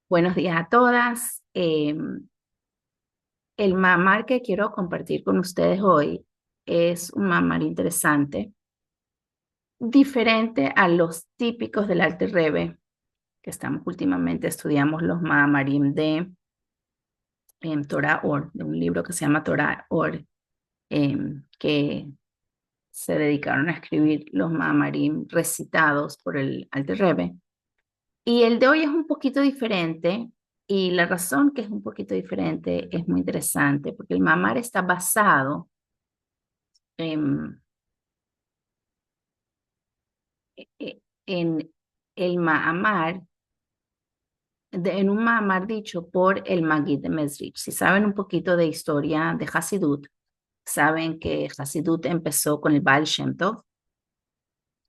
Buenos días a todas. El mamar que quiero compartir con ustedes hoy es un mamar interesante, diferente a los típicos del Alter Rebbe, que estamos últimamente estudiamos los mamarim de Torah Or, de un libro que se llama Torah Or, que se dedicaron a escribir los mamarim recitados por el Alter Rebbe. Y el de hoy es un poquito diferente, y la razón que es un poquito diferente es muy interesante, porque el mamar está basado en, en el Mahamar, en un Mahamar dicho por el Maggid de Mezrich. Si saben un poquito de historia de Hasidut, saben que Hasidut empezó con el Baal Shem Tov,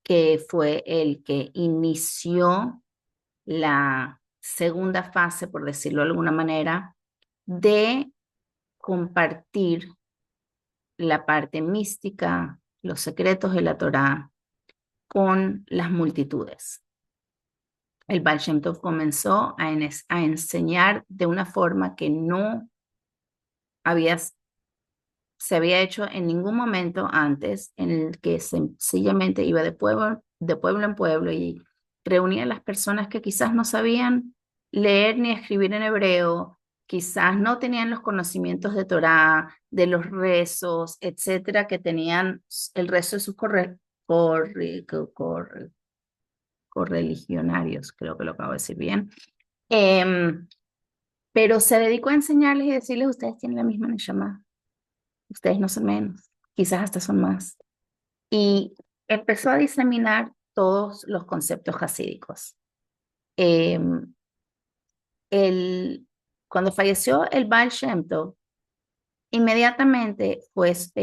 que fue el que inició la segunda fase, por decirlo de alguna manera, de compartir la parte mística, los secretos de la Torá con las multitudes. El Baal Shem Tov comenzó a enseñar de una forma que no había, se había hecho en ningún momento antes, en el que sencillamente iba de pueblo en pueblo y reunía a las personas que quizás no sabían leer ni escribir en hebreo, quizás no tenían los conocimientos de Torá, de los rezos, etcétera, que tenían el resto de sus correligionarios, creo que lo acabo de decir bien. Em, pero se dedicó a enseñarles y decirles: ustedes tienen la misma Neshama, ustedes no son menos, quizás hasta son más. Y empezó a diseminar todos los conceptos hasídicos. Eh, el, Cuando falleció el Baal Shem Tov, inmediatamente pues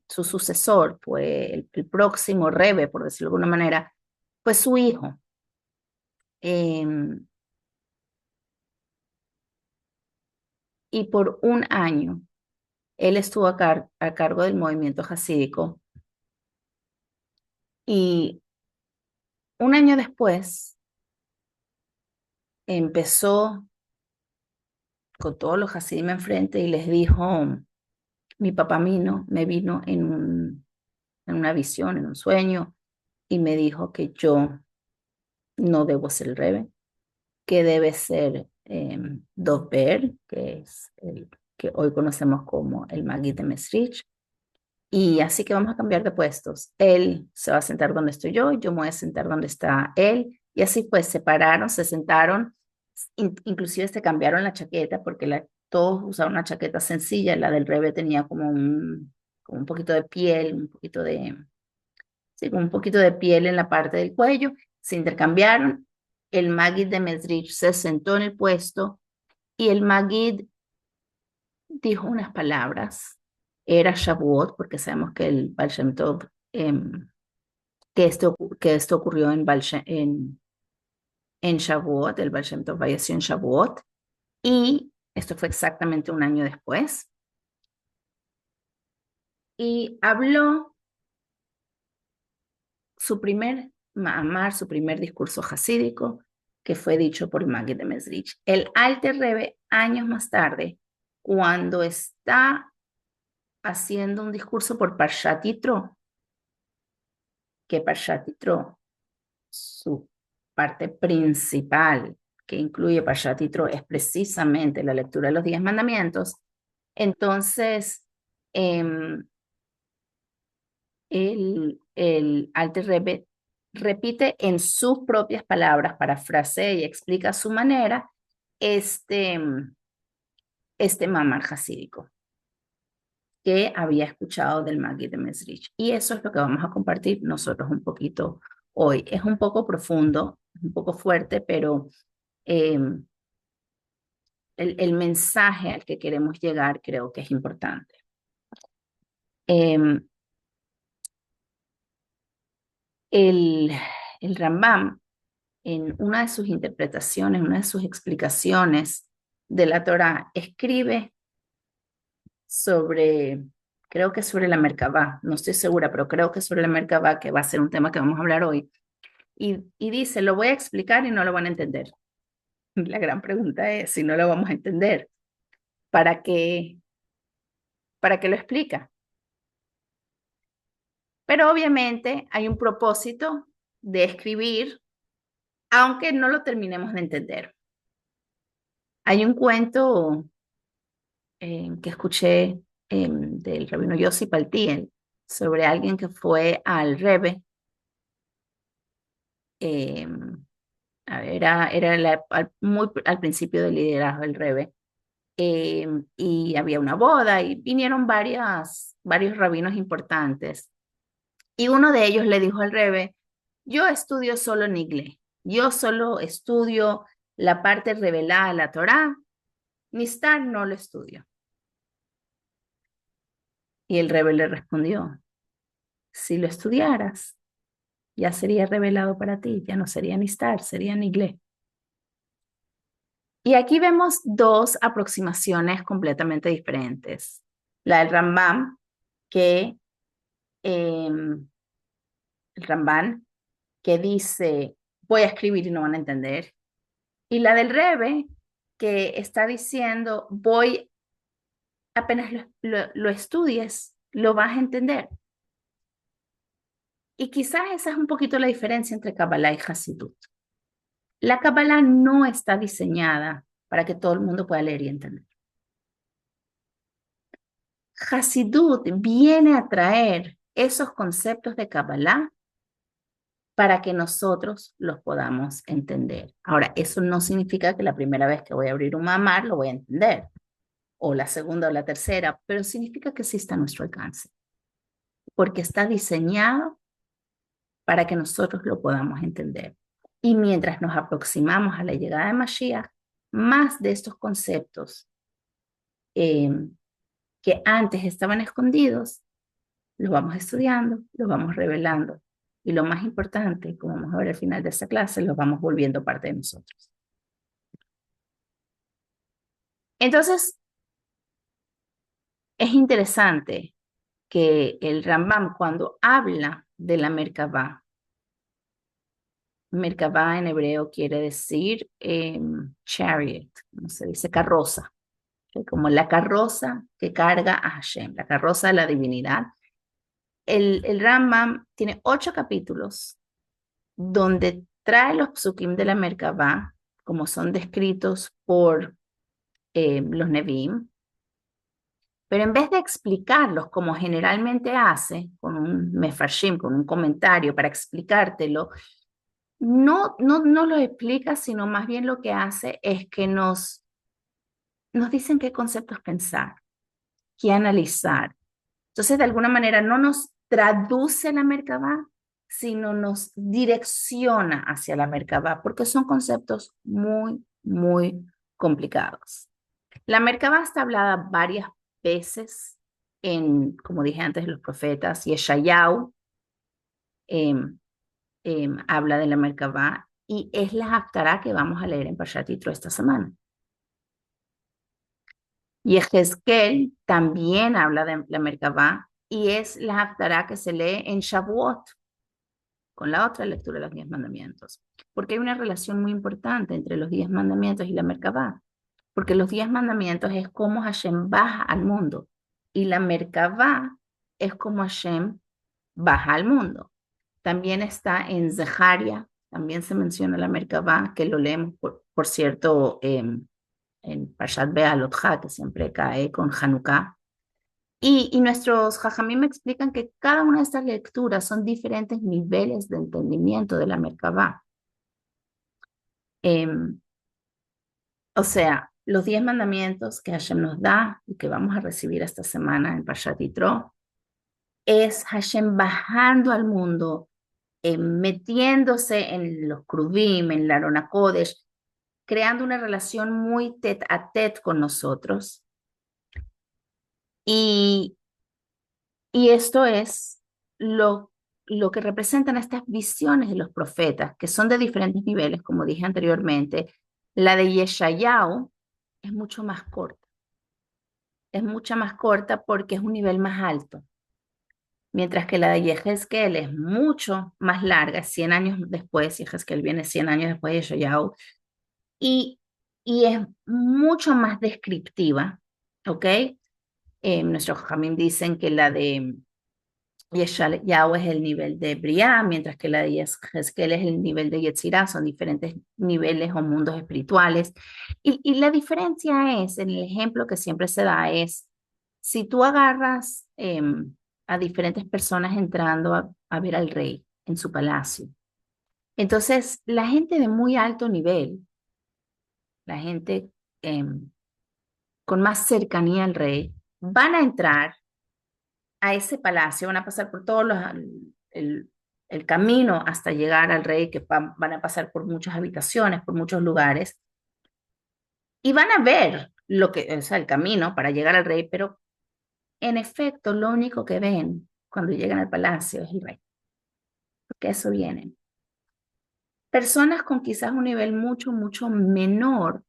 su sucesor, fue el próximo Rebbe, por decirlo de alguna manera, fue su hijo. Eh, y por un año él estuvo a cargo del movimiento hasídico. Y un año después empezó con todos los hasidim enfrente y les dijo: mi papá me vino en una visión, en un sueño, y me dijo que yo no debo ser el Rebbe, que debe ser Dover, que es el que hoy conocemos como el Maggid de Mesrich, y así que vamos a cambiar de puestos. Él se va a sentar donde estoy yo me voy a sentar donde está él, y así pues se pararon, se sentaron, inclusive se cambiaron la chaqueta porque todos usaban una chaqueta sencilla. La del Rebbe tenía como un poquito de piel, sí, como un poquito de piel en la parte del cuello. Se intercambiaron. El Maggid de Mesrich se sentó en el puesto y el Maggid dijo unas palabras. Era Shavuot, porque sabemos que el Baal Shem Tov, que esto ocurrió en Shavuot. El Baal Shem Tov falleció en Shavuot, y esto fue exactamente un año después. Y habló su primer Ma'amar, su primer discurso hasídico, que fue dicho por Maggid de Mesrich. El Alter Rebbe, años más tarde, cuando está haciendo un discurso por Parshat Yitro, que Parshat Yitro, su parte principal, que incluye Parshat Yitro, es precisamente la lectura de los 10 mandamientos. Entonces, eh, el Alter Rebbe repite en sus propias palabras, parafrasea y explica a su manera este, este mamar hasídico que había escuchado del Maggid de Mesrich. Y eso es lo que vamos a compartir nosotros un poquito hoy. Es un poco profundo, un poco fuerte, pero eh, el mensaje al que queremos llegar creo que es importante. Eh, el, el Rambam, en una de sus interpretaciones, una de sus explicaciones de la Torá, escribe sobre, creo que sobre la Merkabá, no estoy segura, pero creo que sobre la Merkabá, que va a ser un tema que vamos a hablar hoy, y dice: lo voy a explicar y no lo van a entender. La gran pregunta es si no lo vamos a entender. ¿Para qué, para qué lo explica? Pero obviamente hay un propósito de escribir, aunque no lo terminemos de entender. Hay un cuento que escuché del rabino Yossi Paltiel sobre alguien que fue al Rebbe. eh, era muy al principio del liderazgo del Rebbe. Y había una boda y vinieron varios rabinos importantes. Y uno de ellos le dijo al Rebbe, yo estudio solo en inglés, yo solo estudio la parte revelada de la Torá, Nistar no lo estudio. Y el Rebbe le respondió, si lo estudiaras, ya sería revelado para ti, ya no sería Nistar, sería en inglés. Y aquí vemos dos aproximaciones completamente diferentes. La del Rambam, que el Ramban, que dice, voy a escribir y no van a entender. Y la del Rebbe, que está diciendo, apenas lo estudies, lo vas a entender. Y quizás esa es un poquito la diferencia entre Kabbalah y Hasidut. La Kabbalah no está diseñada para que todo el mundo pueda leer y entender. Hasidut viene a traer esos conceptos de Kabbalah para que nosotros los podamos entender. Ahora, eso no significa que la primera vez que voy a abrir un mamar lo voy a entender, o la segunda o la tercera, pero significa que sí está a nuestro alcance, porque está diseñado para que nosotros lo podamos entender. Y mientras nos aproximamos a la llegada de Mashiach, más de estos conceptos eh, que antes estaban escondidos, los vamos estudiando, los vamos revelando. Y lo más importante, como vamos a ver al final de esta clase, los vamos volviendo parte de nosotros. Entonces, es interesante que el Rambam, cuando habla de la Merkabah en hebreo quiere decir chariot, no se dice carroza, ¿okay? Como la carroza que carga a Hashem, la carroza de la divinidad. El Rambam tiene 8 capítulos donde trae los psukim de la Merkabah, como son descritos por los Nevi'im, pero en vez de explicarlos como generalmente hace, con un mefarshim, con un comentario para explicártelo, no lo explica, sino más bien lo que hace es que nos dicen qué conceptos pensar, qué analizar. Entonces, de alguna manera, no nos traduce la Merkabah, sino nos direcciona hacia la Merkabah, porque son conceptos muy, muy complicados. La Merkabah está hablada varias veces como dije antes, los profetas, y Yeshayahu habla de la Merkabah, y es la Haftará que vamos a leer en Parshat Yitro esta semana. Y Ezequiel también habla de la Merkabah, y es la Haftará que se lee en Shavuot, con la otra lectura de los 10 mandamientos. Porque hay una relación muy importante entre los 10 mandamientos y la Merkabah. Porque los 10 mandamientos es como Hashem baja al mundo, y la Merkabah es como Hashem baja al mundo. También está en Zeharia, también se menciona la Merkabah, que lo leemos, por cierto, en Parshat Be'alotcha, que siempre cae con Hanukkah. Y nuestros jajamim me explican que cada una de estas lecturas son diferentes niveles de entendimiento de la Merkabah. O sea, los 10 mandamientos que Hashem nos da y que vamos a recibir esta semana en Parshat Yitro, es Hashem bajando al mundo, metiéndose en los Kruvim, en la Arona Kodesh, creando una relación muy tete a tete con nosotros. Y, y esto es lo que representan estas visiones de los profetas, que son de diferentes niveles, como dije anteriormente. La de Yeshayahu es mucho más corta. Es mucha más corta porque es un nivel más alto. Mientras que la de Yehezkel es mucho más larga, 100 años después, Yehezkel viene 100 años después de Yeshayahu, y y es mucho más descriptiva, ¿ok? Nuestros Jamim dicen que la de Yeshayahu es el nivel de Briah, mientras que la de Yezkel es el nivel de Yetzirah, son diferentes niveles o mundos espirituales. Y la diferencia es, en el ejemplo que siempre se da, es si tú agarras a diferentes personas entrando a ver al rey en su palacio, entonces la gente de muy alto nivel, la gente con más cercanía al rey, van a entrar a ese palacio, van a pasar por todos el camino hasta llegar al rey, que van a pasar por muchas habitaciones, por muchos lugares, y van a ver lo que, o sea, el camino para llegar al rey, pero en efecto, lo único que ven cuando llegan al palacio es el rey, porque eso vienen. Personas con quizás un nivel mucho, mucho menor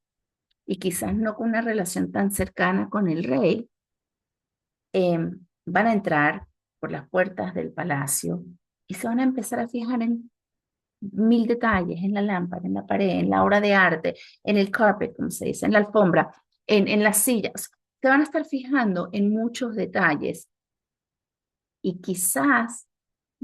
y quizás no con una relación tan cercana con el rey, van a entrar por las puertas del palacio y se van a empezar a fijar en mil detalles, en la lámpara, en la pared, en la obra de arte, en el carpet, como se dice, en la alfombra, en las sillas. Se van a estar fijando en muchos detalles y quizás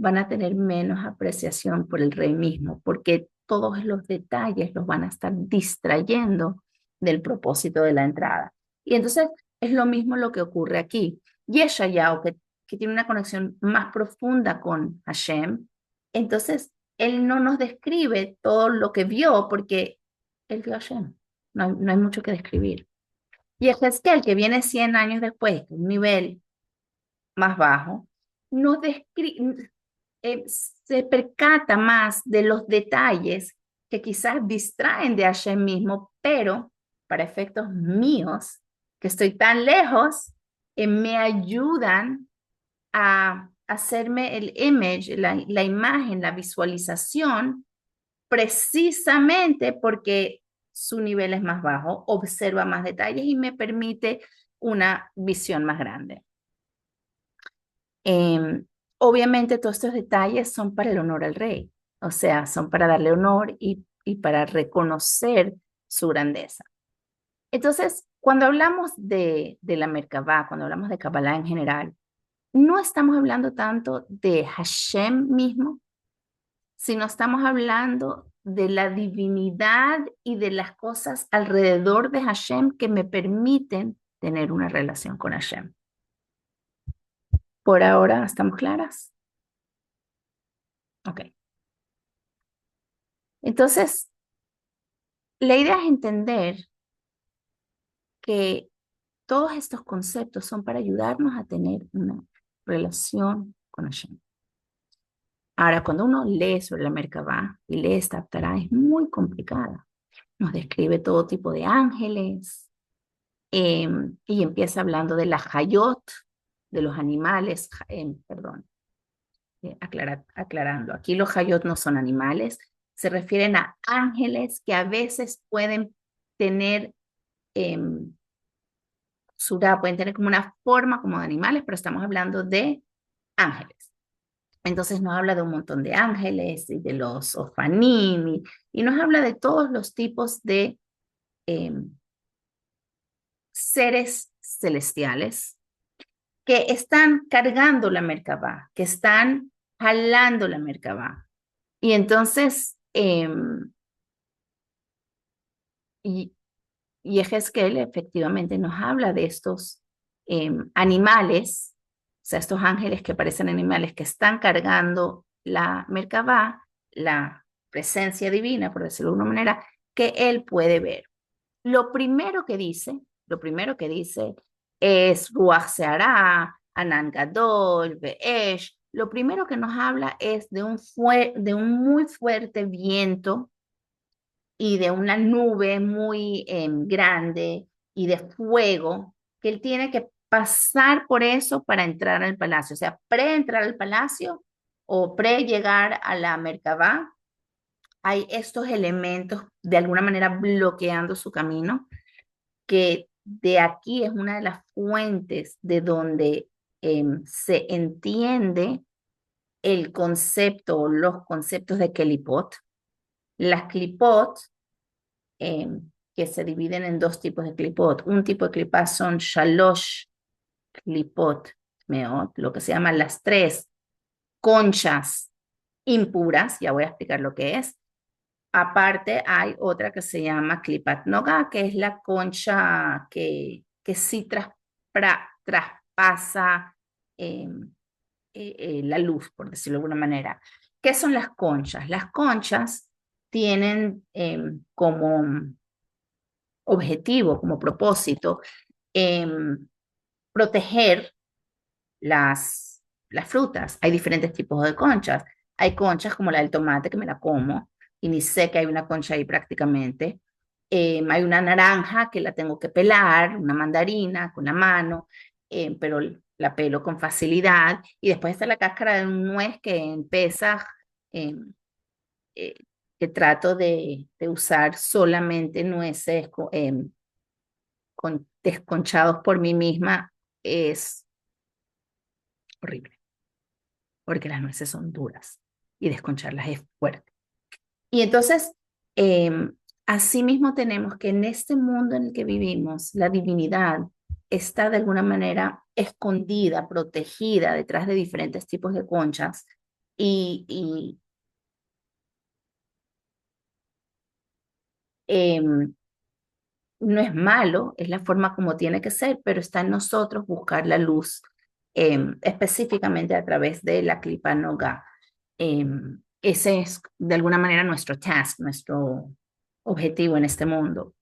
van a tener menos apreciación por el rey mismo, porque todos los detalles los van a estar distrayendo del propósito de la entrada. Y entonces es lo mismo lo que ocurre aquí. Yeshayahu, que tiene una conexión más profunda con Hashem, entonces él no nos describe todo lo que vio porque él vio a Hashem. No hay mucho que describir. Y Ezequiel, que viene 100 años después, un nivel más bajo, nos se percata más de los detalles que quizás distraen de Hashem mismo, pero para efectos míos, que estoy tan lejos, me ayudan a hacerme el image, la imagen, la visualización, precisamente porque su nivel es más bajo, observa más detalles y me permite una visión más grande. Eh, Obviamente todos estos detalles son para el honor al rey, o sea, son para darle honor y para reconocer su grandeza. Entonces, cuando hablamos de la Merkabah, cuando hablamos de Kabbalah en general, no estamos hablando tanto de Hashem mismo, sino estamos hablando de la divinidad y de las cosas alrededor de Hashem que me permiten tener una relación con Hashem. Por ahora, ¿estamos claras? Ok. Entonces, la idea es entender que todos estos conceptos son para ayudarnos a tener una relación con Hashem. Ahora, cuando uno lee sobre la Merkabah y lee esta Haftarah, es muy complicada. Nos describe todo tipo de ángeles y empieza hablando de la Hayot, de los animales, perdón, aclarando. Aquí los Hayot no son animales, se refieren a ángeles que a veces pueden tener surá, pueden tener como una forma como de animales, pero estamos hablando de ángeles. Entonces nos habla de un montón de ángeles y de los ofanim y nos habla de todos los tipos de eh, seres celestiales que están cargando la Merkabah, que están jalando la Merkabah. Y entonces, y, y Ezequiel efectivamente nos habla de estos animales, o sea, estos ángeles que parecen animales que están cargando la Merkabah, la presencia divina, por decirlo de una manera, que él puede ver. Lo primero que dice es Ruach Seará, Anan Gadol, Be'esh. Lo primero que nos habla es de un muy fuerte viento y de una nube muy grande y de fuego, que él tiene que pasar por eso para entrar al palacio. O sea, pre-entrar al palacio o pre-llegar a la Merkabah, hay estos elementos de alguna manera bloqueando su camino, que de aquí es una de las fuentes de donde se entiende el concepto o los conceptos de Kelipot. Las Klipot, eh, que se dividen en dos tipos de clipot. Un tipo de clipot son shalosh clipot meot, lo que se llaman las tres conchas impuras, ya voy a explicar lo que es. Aparte hay otra que se llama clipat noga, que es la concha que sí traspasa eh, la luz, por decirlo de alguna manera. ¿Qué son las conchas? Las conchas tienen como objetivo, como propósito, proteger las frutas. Hay diferentes tipos de conchas. Hay conchas como la del tomate que me la como y ni sé que hay una concha ahí prácticamente. Hay una naranja que la tengo que pelar, una mandarina con la mano, pero la pelo con facilidad. Y después está la cáscara de un nuez que pesa, eh, eh, que trato de usar solamente nueces desconchados por mí misma. Es horrible porque las nueces son duras y desconcharlas es fuerte. Y entonces, eh, asimismo tenemos que en este mundo en el que vivimos, la divinidad está de alguna manera escondida, protegida detrás de diferentes tipos de conchas y eh, no es malo, es la forma como tiene que ser, pero está en nosotros buscar la luz específicamente a través de la Klipa Noga. Ese es de alguna manera nuestro task, nuestro objetivo en este mundo.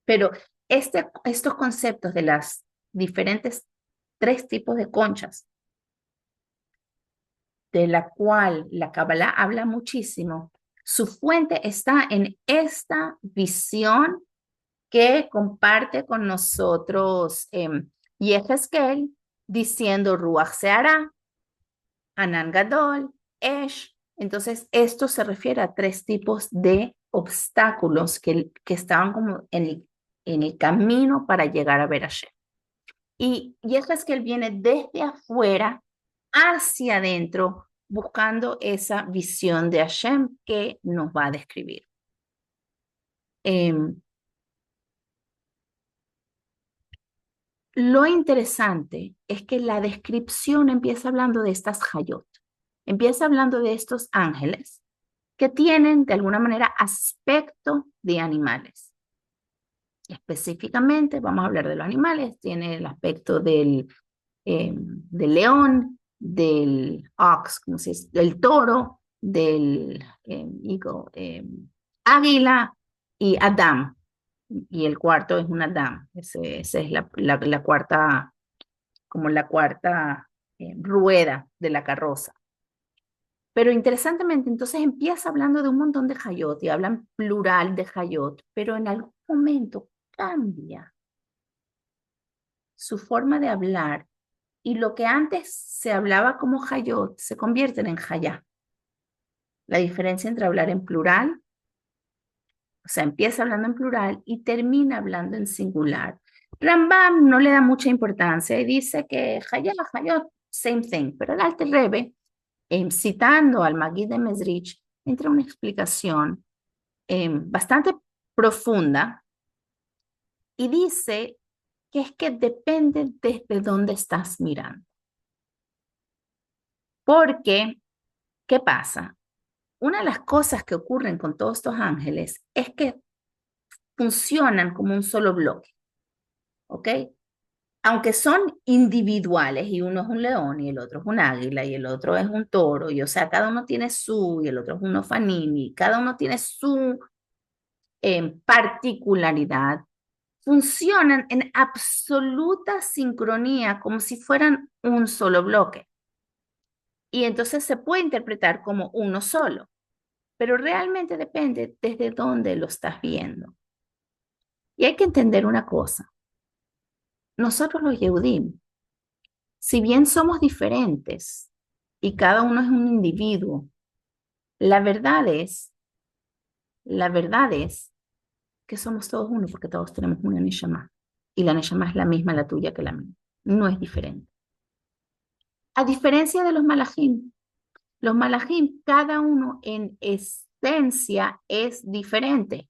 Pero estos conceptos de las diferentes tres tipos de conchas, de la cual la Kabbalah habla muchísimo, su fuente está en esta visión que comparte con nosotros Yehezkel, diciendo Ruach Seara, Anan Gadol, Esh. Entonces, esto se refiere a tres tipos de obstáculos que estaban como en el camino para llegar a ver a Hashem. Y Yehezkel viene desde afuera hacia adentro, buscando esa visión de Hashem que nos va a describir. Lo interesante es que la descripción empieza hablando de estas hayot, empieza hablando de estos ángeles que tienen de alguna manera aspecto de animales. Específicamente, vamos a hablar de los animales, tiene el aspecto del león, del ox, ¿cómo se dice? Del toro, del águila y Adam. Y el cuarto es un Adam. Esa es la cuarta, como la cuarta rueda de la carroza. Pero interesantemente, entonces empieza hablando de un montón de Hayot y hablan plural de Hayot, pero en algún momento cambia su forma de hablar y lo que antes se hablaba como Hayot se convierte en Hayá. La diferencia entre hablar en plural, o sea, empieza hablando en plural y termina hablando en singular. Rambam no le da mucha importancia y dice que Hayá, Hayot, same thing, pero el Alter Rebbe, citando al Maguid de Mesrich, entra una explicación bastante profunda y dice que es que depende desde dónde estás mirando. Porque, ¿qué pasa? Una de las cosas que ocurren con todos estos ángeles es que funcionan como un solo bloque, ¿ok? Aunque son individuales y uno es un león y el otro es un águila y el otro es un toro, y o sea, cada uno tiene su, y el otro es un ofanimi, cada uno tiene su particularidad, funcionan en absoluta sincronía como si fueran un solo bloque. Y entonces se puede interpretar como uno solo, pero realmente depende desde dónde lo estás viendo. Y hay que entender una cosa. Nosotros los Yehudim, si bien somos diferentes y cada uno es un individuo, la verdad es, la verdad es que somos todos uno porque todos tenemos una Neshama. Y la Neshama es la misma la tuya que la mía. No es diferente. A diferencia de los malajim, cada uno en esencia es diferente.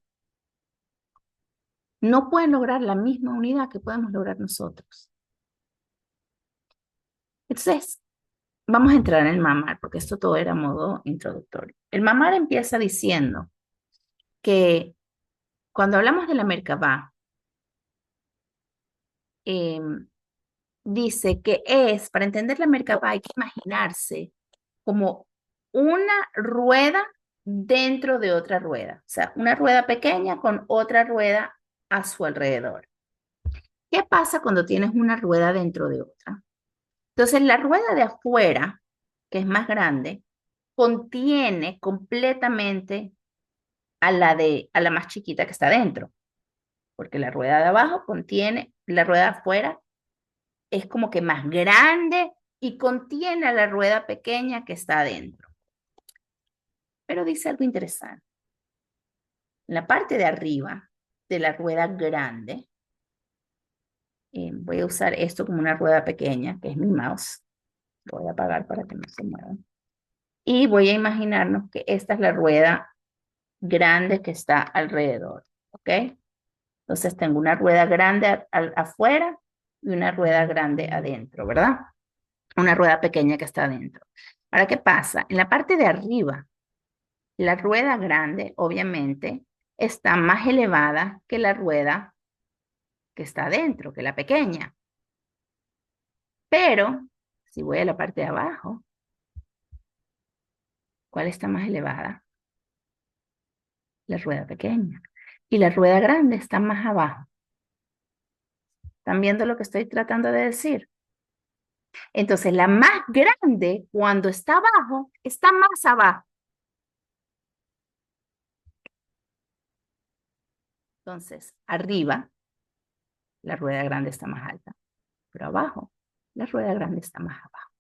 no pueden lograr la misma unidad que podemos lograr nosotros. Entonces, vamos a entrar en el mamar, porque esto todo era modo introductorio. El mamar empieza diciendo que cuando hablamos de la Merkabah, eh, dice que para entender la Merkabah hay que imaginarse como una rueda dentro de otra rueda, o sea, una rueda pequeña con otra rueda a su alrededor. ¿Qué pasa cuando tienes una rueda dentro de otra? Entonces, la rueda de afuera, que es más grande, contiene completamente a la más chiquita que está dentro, porque la rueda de abajo contiene, la rueda de afuera es como que más grande y contiene a la rueda pequeña que está adentro. Pero dice algo interesante. En la parte de arriba de la rueda grande, voy a usar esto como una rueda pequeña, que es mi mouse. Lo voy a apagar para que no se mueva. Y voy a imaginarnos que esta es la rueda grande que está alrededor. ¿Ok? Entonces tengo una rueda grande afuera y una rueda grande adentro, ¿verdad? Una rueda pequeña que está adentro. Ahora, ¿qué pasa? En la parte de arriba, la rueda grande, obviamente, está más elevada que la rueda que está adentro, que la pequeña. Pero, si voy a la parte de abajo, ¿cuál está más elevada? La rueda pequeña. Y la rueda grande está más abajo. ¿Están viendo lo que estoy tratando de decir? Entonces, la más grande, cuando está abajo, está más abajo. Entonces, arriba, la rueda grande está más alta, pero abajo, la rueda grande está más abajo.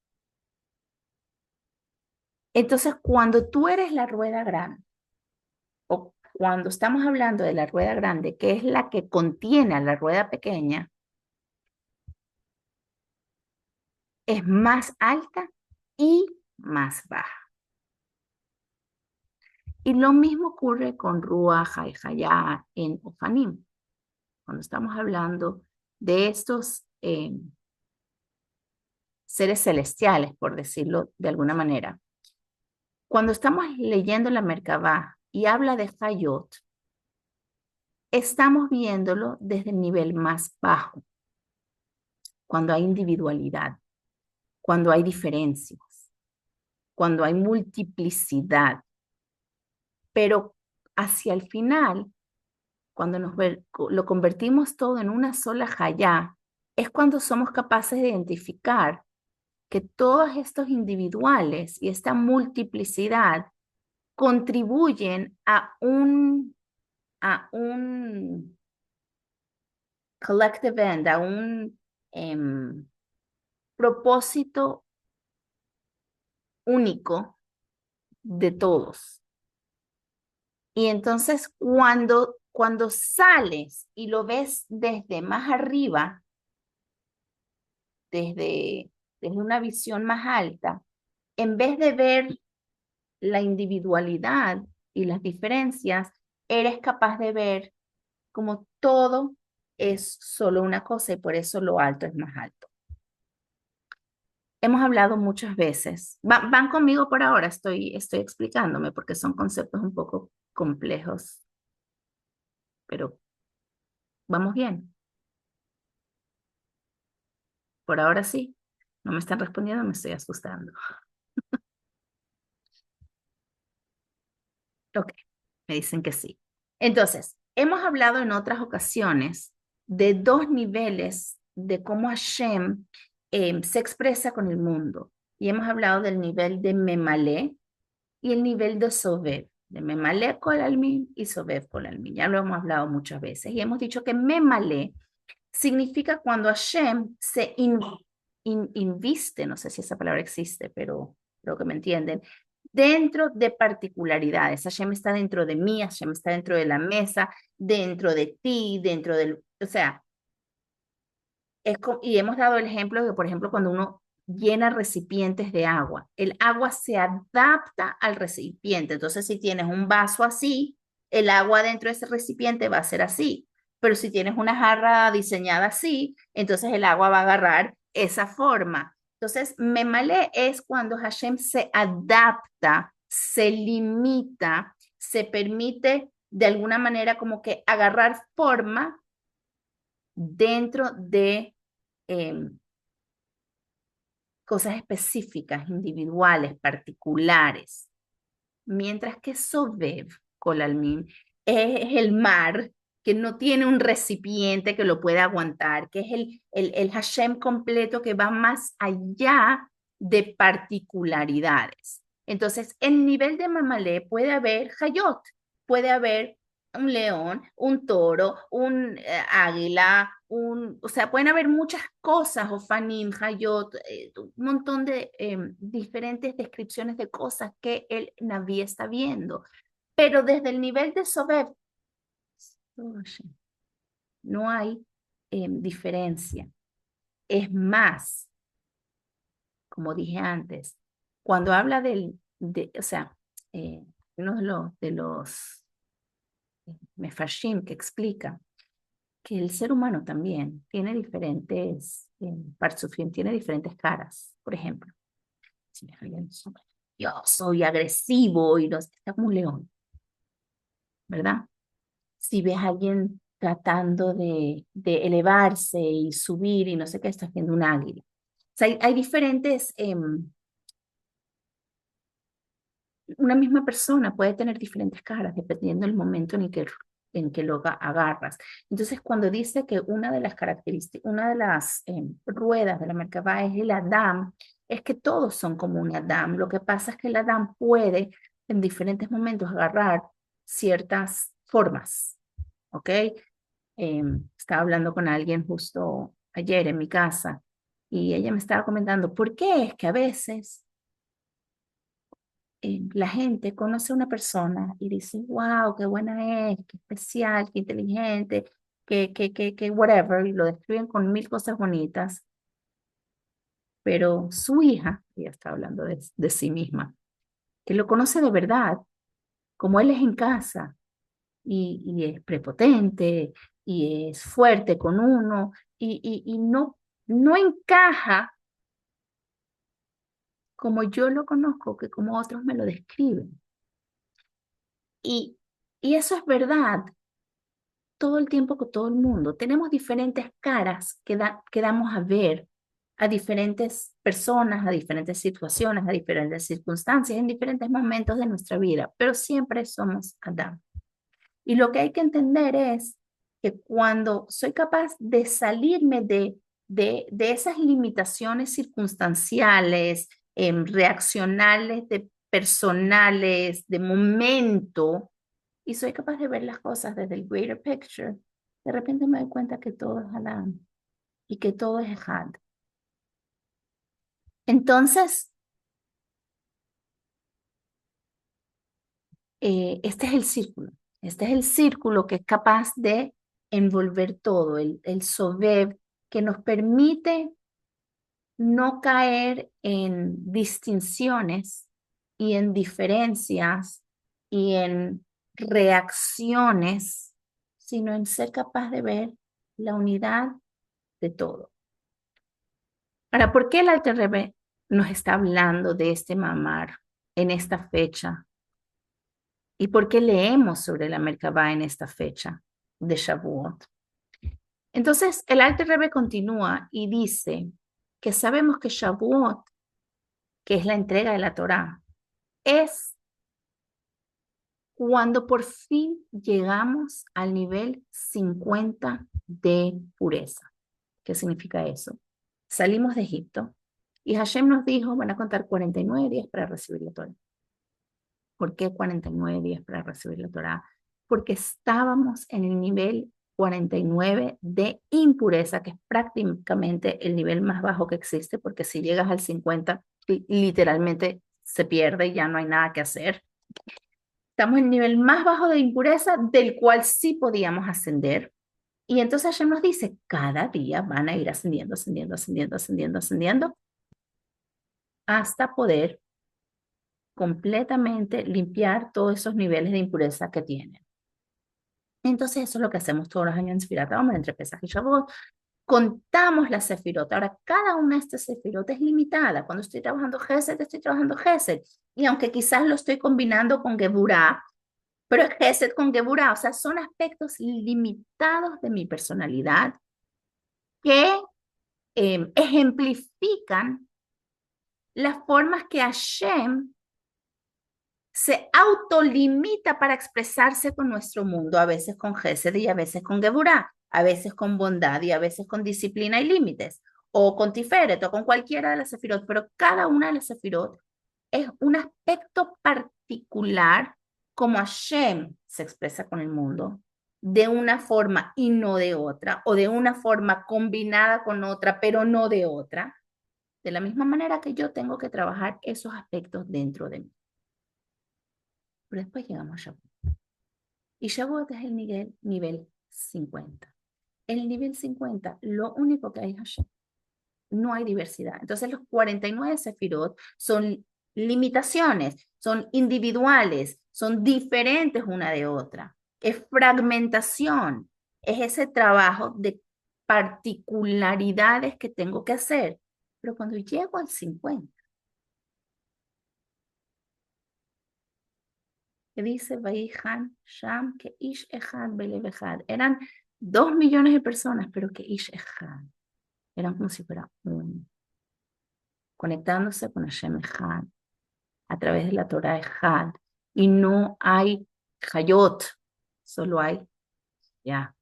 Entonces, cuando tú eres la rueda grande, o cuando estamos hablando de la rueda grande, que es la que contiene a la rueda pequeña, es más alta y más baja. Y lo mismo ocurre con Ruach HaHayah en Ofanim. Cuando estamos hablando de estos seres celestiales, por decirlo de alguna manera. Cuando estamos leyendo la Merkabah y habla de Hayot, estamos viéndolo desde el nivel más bajo, cuando hay individualidad, cuando hay diferencias, cuando hay multiplicidad. Pero hacia el final, cuando lo convertimos todo en una sola Hayá, es cuando somos capaces de identificar que todos estos individuales y esta multiplicidad contribuyen a un collective end, a un propósito único de todos. Y entonces cuando sales y lo ves desde más arriba, desde una visión más alta, en vez de ver la individualidad y las diferencias, eres capaz de ver como todo es solo una cosa y por eso lo alto es más alto. Hemos hablado muchas veces. Van conmigo por ahora, estoy explicándome porque son conceptos un poco complejos, pero vamos bien. Por ahora sí. No me están respondiendo, me estoy asustando. Ok, me dicen que sí. Entonces, hemos hablado en otras ocasiones de dos niveles de cómo Hashem se expresa con el mundo. Y hemos hablado del nivel de Memalé y el nivel de Sobev, de Memalé Kol Almin y Sobev Kol Almin. Ya lo hemos hablado muchas veces. Y hemos dicho que Memalé significa cuando Hashem se inviste, no sé si esa palabra existe, pero creo que me entienden, dentro de particularidades. Hashem está dentro de mí, Hashem está dentro de la mesa, dentro de ti, dentro del, o sea, y hemos dado el ejemplo de, por ejemplo, cuando uno llena recipientes de agua, el agua se adapta al recipiente. Entonces, si tienes un vaso así, el agua dentro de ese recipiente va a ser así. pero si tienes una jarra diseñada así, entonces el agua va a agarrar esa forma. Entonces, Memale es cuando Hashem se adapta, se limita, se permite de alguna manera como que agarrar forma dentro de cosas específicas, individuales, particulares. Mientras que Sobev, Colalmin, es el mar que no tiene un recipiente que lo pueda aguantar, que es el Hashem completo que va más allá de particularidades. Entonces, en nivel de Mamalé puede haber Hayot, puede haber un león, un toro, un águila, o sea, pueden haber muchas cosas, o Fanim, Hayot, un montón de diferentes descripciones de cosas que el Naví está viendo. Pero desde el nivel de Sobev, no hay diferencia. Es más, como dije antes, cuando habla o sea, uno de los Mefarshim que explica que el ser humano también tiene diferentes, Parsufim tiene diferentes caras. Por ejemplo, si me alguien súper nervioso y agresivo y está como un león, ¿verdad? Si ves a alguien tratando de elevarse y subir y no sé qué, está haciendo un águila. O sea, hay diferentes, una misma persona puede tener diferentes caras dependiendo del momento en que lo agarras. Entonces, cuando dice que una de las características, una de las ruedas de la Merkabah es el Adam, es que todos son como un Adam. Lo que pasa es que el Adam puede en diferentes momentos agarrar ciertas formas, ¿ok? Estaba hablando con alguien justo ayer en mi casa y ella me estaba comentando, ¿por qué es que a veces la gente conoce a una persona y dice, wow, qué buena es, qué especial, qué inteligente, que whatever, y lo describen con mil cosas bonitas, pero su hija, ella está hablando de sí misma, que lo conoce de verdad, como él es en casa, y es prepotente, y es fuerte con uno, y no encaja como yo lo conozco, que como otros me lo describen. Y, y eso es verdad todo el tiempo con todo el mundo. Tenemos diferentes caras que damos a ver a diferentes personas, a diferentes situaciones, a diferentes circunstancias, en diferentes momentos de nuestra vida, pero siempre somos Adán. Y lo que hay que entender es que cuando soy capaz de salirme de esas limitaciones circunstanciales, reaccionales, personales, de momento, y soy capaz de ver las cosas desde el greater picture, de repente me doy cuenta que todo es halal y que todo es had. Entonces, este es el círculo. Este es el círculo que es capaz de envolver todo, el sobev, que nos permite no caer en distinciones y en diferencias y en reacciones, sino en ser capaz de ver la unidad de todo. Ahora, ¿por qué el Alter Rebbe nos está hablando de este mamar en esta fecha? ¿Y por qué leemos sobre la Merkabah en esta fecha de Shavuot? Entonces, el Alter Rebbe continúa y dice que sabemos que Shavuot, que es la entrega de la Torá, es cuando por fin llegamos al nivel 50 de pureza. ¿Qué significa eso? Salimos de Egipto y Hashem nos dijo, van a contar 49 días para recibir la Torá. ¿Por qué 49 días para recibir la Torá? Porque estábamos en el nivel 49 de impureza, que es prácticamente el nivel más bajo que existe, porque si llegas al 50, literalmente se pierde y ya no hay nada que hacer. Estamos en el nivel más bajo de impureza, del cual sí podíamos ascender. Y entonces Hashem nos dice, cada día van a ir ascendiendo, ascendiendo, ascendiendo, ascendiendo, ascendiendo, hasta poder completamente limpiar todos esos niveles de impureza que tienen. Entonces eso es lo que hacemos todos los años en Sfirat HaOmer, entre Pesach y Shavuot. Contamos las sefirot. Ahora, cada una de estas sefirot es limitada. Cuando estoy trabajando Gesed, estoy trabajando Gesed. Y aunque quizás lo estoy combinando con Geburah, pero es Gesed con Geburah, o sea, son aspectos limitados de mi personalidad que ejemplifican las formas que Hashem se autolimita para expresarse con nuestro mundo, a veces con Gesed y a veces con Geburah, a veces con bondad y a veces con disciplina y límites, o con Tiferet, o con cualquiera de las sefirot, pero cada una de las sefirot es un aspecto particular como Hashem se expresa con el mundo, de una forma y no de otra, o de una forma combinada con otra, pero no de otra, de la misma manera que yo tengo que trabajar esos aspectos dentro de mí. Pero después llegamos a Shavuot. Y Shavuot es el nivel 50. En el nivel 50, lo único que hay es Hashem. No hay diversidad. Entonces, los 49 sefirot son limitaciones, son individuales, son diferentes una de otra. Es fragmentación, es ese trabajo de particularidades que tengo que hacer. Pero cuando llego al 50, que dice Vaihan Sham que Ish Echad Belev Echad. Eran 2 millones de personas, pero que Ish Echad. Eran como si fuera uno. Conectándose con Hashem Echad a través de la Torah Echad. Y no hay Hayot, solo hay ya.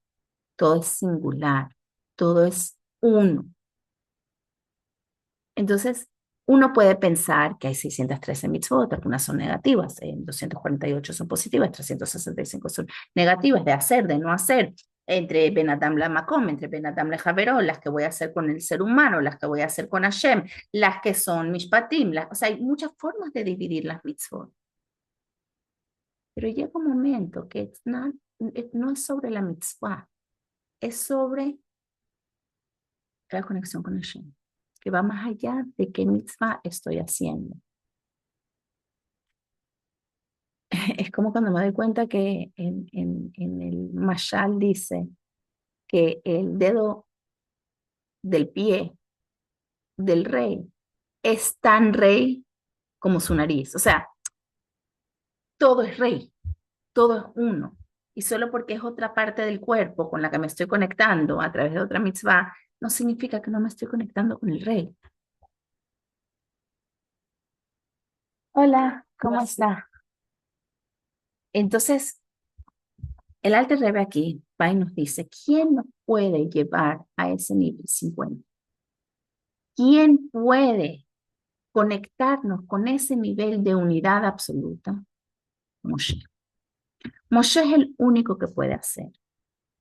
Todo es singular, todo es uno. Entonces, uno puede pensar que hay 613 mitzvot, algunas son negativas, 248 son positivas, 365 son negativas, de hacer, de no hacer, entre Ben Adam la Makom, entre Ben Adam la Javeró, las que voy a hacer con el ser humano, las que voy a hacer con Hashem, las que son Mishpatim, o sea, hay muchas formas de dividir las mitzvot. Pero llega un momento que no es sobre la mitzvah, es sobre la conexión con Hashem, que va más allá de qué mitzvah estoy haciendo. Es como cuando me doy cuenta que en el Mashal dice que el dedo del pie del rey es tan rey como su nariz. O sea, todo es rey, todo es uno. Y solo porque es otra parte del cuerpo con la que me estoy conectando a través de otra mitzvah, no significa que no me estoy conectando con el rey. Hola, ¿cómo está? Entonces, el Alter Rebbe aquí va y nos dice, ¿quién nos puede llevar a ese nivel 50? ¿Quién puede conectarnos con ese nivel de unidad absoluta? Moshe. Moshe es el único que puede hacer.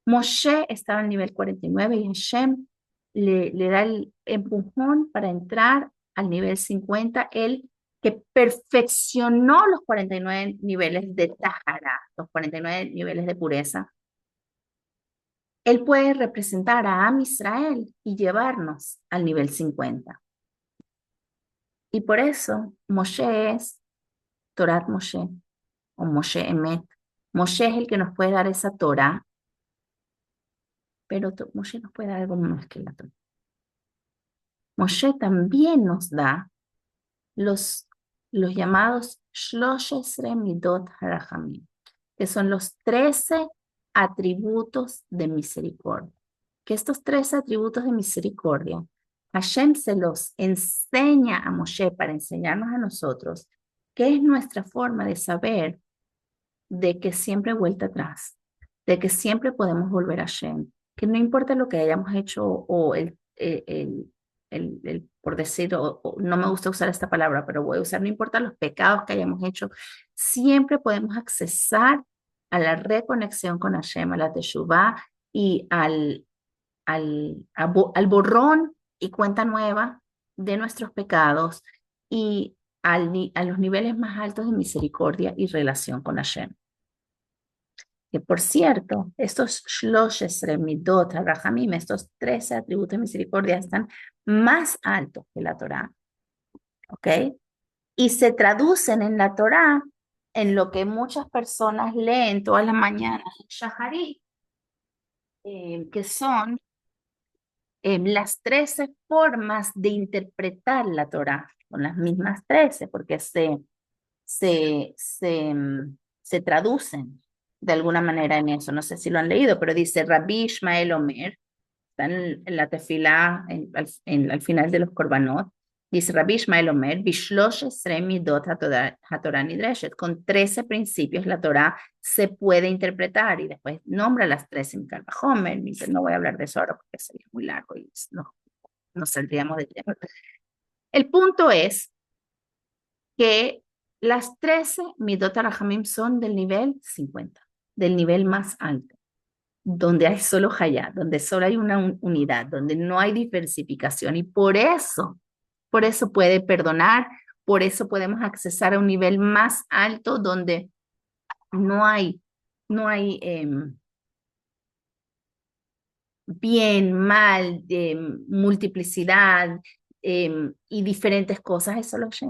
Moshe estaba en nivel 49 y Hashem le da el empujón para entrar al nivel 50, él que perfeccionó los 49 niveles de Tahara, los 49 niveles de pureza. Él puede representar a Am Israel y llevarnos al nivel 50. Y por eso Moshe es Torat Moshe o Moshe Emet. Moshe es el que nos puede dar esa Torah, pero Moshe nos puede dar algo más que la Torah. Moshe también nos da los, los llamados Shloshesre Midot Harahamim, que son los 13 atributos de misericordia. Que estos 13 atributos de misericordia, Hashem se los enseña a Moshe para enseñarnos a nosotros, que es nuestra forma de saber de que siempre hay vuelta atrás, de que siempre podemos volver a Hashem, que no importa lo que hayamos hecho o por decir, o no me gusta usar esta palabra, pero voy a usar, no importa los pecados que hayamos hecho, siempre podemos accesar a la reconexión con Hashem, a la Teshuvah y al borrón y cuenta nueva de nuestros pecados y a los niveles más altos de misericordia y relación con Hashem. Que por cierto, estos Shloshes Midot Rahamim, estos 13 atributos de misericordia están más altos que la Torá, ¿ok? Y se traducen en la Torá en lo que muchas personas leen todas las mañanas, Shaharí, que son las 13 formas de interpretar la Torá, son las mismas 13, porque se traducen de alguna manera en eso. No sé si lo han leído, pero dice Rabbi Ishmael Omer, está en la tefilá, al final de los Korbanot, dice Rabbi Ishmael Omer, Bishlosh Esrei Midot HaTorah Nidreshet, con 13 principios la Torah se puede interpretar, y después nombra las 13 en Kal Vajomer. No voy a hablar de eso ahora porque sería muy largo y nos saldríamos de tema. El punto es que las 13 Midot HaRahamim son del nivel 50, del nivel más alto, donde hay solo Hayat, donde solo hay una unidad, donde no hay diversificación, y por eso puede perdonar, por eso podemos accesar a un nivel más alto donde no hay, no hay bien, mal, multiplicidad y diferentes cosas. Eso lo sé.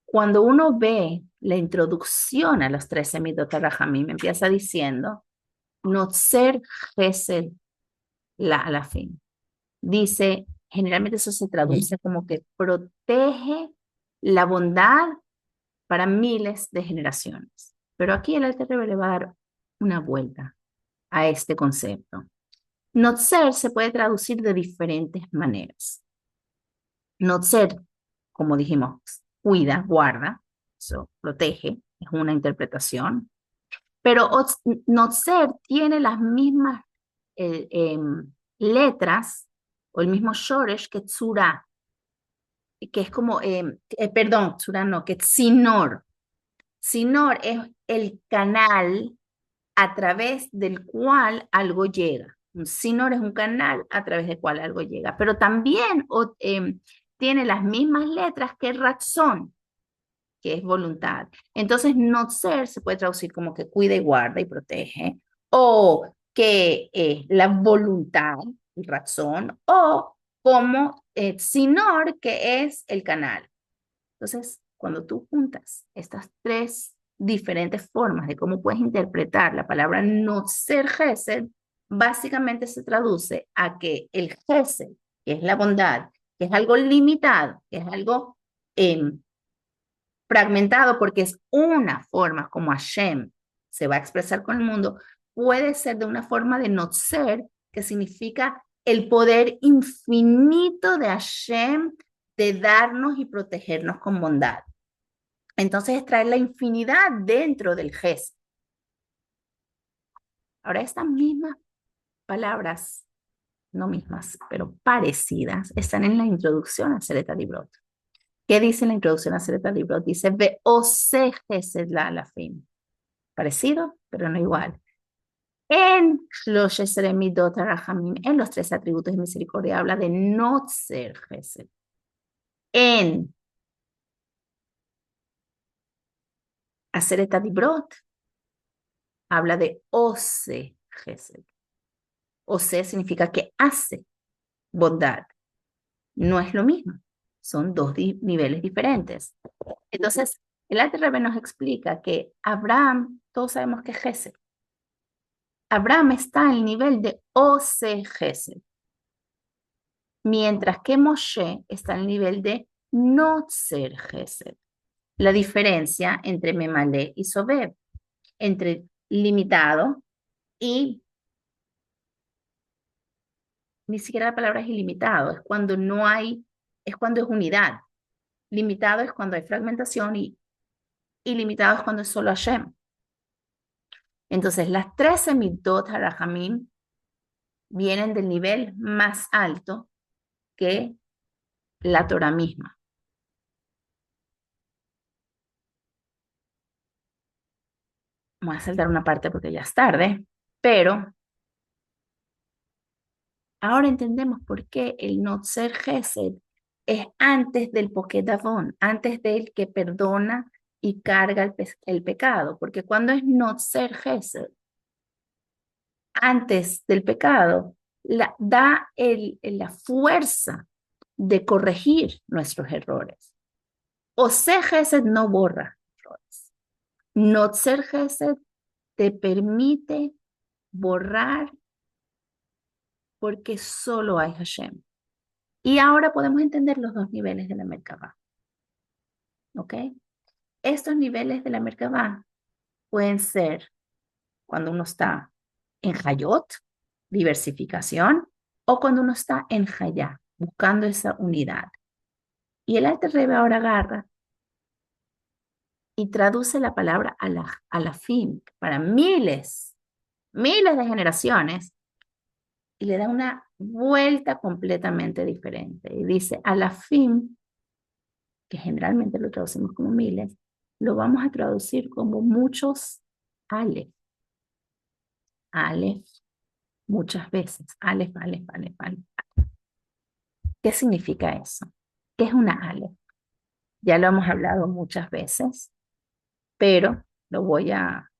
Cuando uno ve la introducción a los 13 Midot HaRahamim, empieza diciendo, Notzer Gesed la fin. Dice, generalmente eso se traduce como que protege la bondad para miles de generaciones. Pero aquí el Alter Rebbe le va a dar una vuelta a este concepto. Notzer se puede traducir de diferentes maneras. Notzer, como dijimos, cuida, guarda, eso protege, es una interpretación. Pero Notzer tiene las mismas letras o el mismo shoresh que Tzura, que es como, perdón, Tzura no, que Tzinor. Tzinor es el canal a través del cual algo llega. Un Tzinor es un canal a través del cual algo llega, pero también tiene las mismas letras que Ratzon, que es voluntad. Entonces, Notzer se puede traducir como que cuida y guarda y protege, o que la voluntad, y razón, o como Sinor, que es el canal. Entonces, cuando tú juntas estas tres diferentes formas de cómo puedes interpretar la palabra Notzer Gesed, básicamente se traduce a que el Gesed, que es la bondad, que es algo limitado, que es algo fragmentado, porque es una forma como Hashem se va a expresar con el mundo, puede ser de una forma de no ser, que significa el poder infinito de Hashem de darnos y protegernos con bondad. Entonces es traer la infinidad dentro del gesto. Ahora, estas mismas palabras, no mismas, pero parecidas, están en la introducción a Seret Dibrot. ¿Qué dice en la introducción a Seret Dibrot? Dice, Ve'ose Gesed la alafim. Parecido, pero no igual. En los tres atributos de misericordia habla de no ser Gesed. En Aseret Dibrot habla de Ose Gesed. Ose significa que hace bondad. No es lo mismo. Son dos niveles diferentes. Entonces, el Alter Rebbe nos explica que Abraham, todos sabemos que es Gesed. Abraham está al nivel de Ose Gesed, mientras que Moshe está al nivel de Notzer Gesed. La diferencia entre Memalé y Sobeb, entre limitado y ni siquiera la palabra es ilimitado, es cuando no hay, es cuando es unidad. Limitado es cuando hay fragmentación y ilimitado es cuando es solo Hashem. Entonces, las 13 Midot HaRahamim vienen del nivel más alto que la Torah misma. Voy a saltar una parte porque ya es tarde, pero ahora entendemos por qué el Notzer Gesed es antes del Pokedavon, antes del que perdona y carga el pecado, porque cuando es Notzer Gesed, antes del pecado, da la fuerza de corregir nuestros errores. Ose Gesed no borra errores. Notzer Gesed te permite borrar porque solo hay Hashem. Y ahora podemos entender los dos niveles de la Merkabah. ¿Ok? Estos niveles de la Merkabah pueden ser cuando uno está en Hayot, diversificación, o cuando uno está en Hayá, buscando esa unidad. Y el Alter Rebbe ahora agarra y traduce la palabra alafim para miles de generaciones y le da una vuelta completamente diferente. Y dice alafim, que generalmente lo traducimos como miles, lo vamos a traducir como muchos alef. Alef, muchas veces. Alef, alef, alef, alef. ¿Qué significa eso? ¿Qué es una alef? Ya lo hemos hablado muchas veces, pero lo voy a